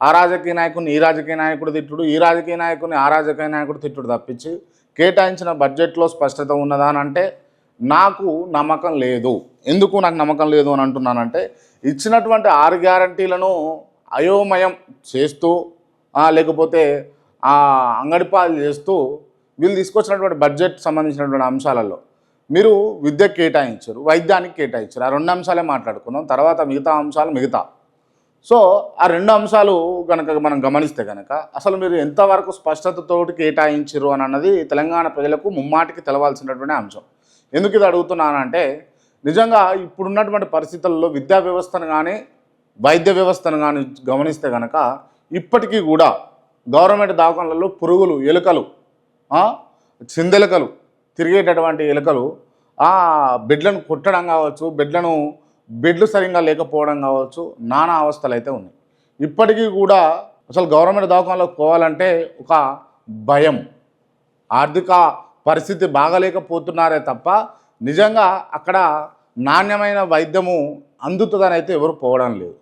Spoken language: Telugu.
ఆ రాజకీయ నాయకుడిని ఈ రాజకీయ నాయకుడు తిట్టుడు, ఈ రాజకీయ నాయకుడిని ఆ రాజకీయ నాయకుడు తిట్టుడు తప్పించి కేటాయించిన బడ్జెట్లో స్పష్టత ఉన్నదా అని అంటే నాకు నమ్మకం లేదు. ఎందుకు నాకు నమ్మకం లేదు అని అంటున్నానంటే, ఇచ్చినటువంటి 6 గ్యారంటీలను అయోమయం చేస్తూ లేకపోతే అంగడిపాలు చేస్తూ వీళ్ళు తీసుకొచ్చినటువంటి బడ్జెట్ సంబంధించినటువంటి అంశాలలో మీరు విద్యకు కేటాయించారు, వైద్యానికి కేటాయించారు. ఆ 2 అంశాలే మాట్లాడుకుందాం. తర్వాత మిగతా అంశాలు మిగతా. సో ఆ 2 అంశాలు కనుక మనం గమనిస్తే కనుక అసలు మీరు ఎంతవరకు స్పష్టతతోటి కేటాయించరు అని అన్నది తెలంగాణ ప్రజలకు ముమ్మాటికి తెలవాల్సినటువంటి అంశం. ఎందుకు ఇది అడుగుతున్నానంటే, నిజంగా ఇప్పుడున్నటువంటి పరిస్థితుల్లో విద్యా వ్యవస్థను కానీ వైద్య వ్యవస్థను కానీ గమనిస్తే కనుక ఇప్పటికీ కూడా గవర్నమెంట్ దవాఖానలలో పురుగులు, ఎలుకలు, చిందెలుకలు, తిరిగేటటువంటి ఎలుకలు బెడ్లను కొట్టడం కావచ్చు, బెడ్లు సరిగ్గా లేకపోవడం కావచ్చు, నానా అవస్థలు అయితే ఉన్నాయి. ఇప్పటికీ కూడా అసలు గవర్నమెంట్ దవాఖానలోకి పోవాలంటే ఒక భయం. ఆర్థిక పరిస్థితి బాగలేకపోతున్నారే తప్ప నిజంగా అక్కడ నాణ్యమైన వైద్యము అందుతుందని అయితే ఎవరు పోవడం లేదు.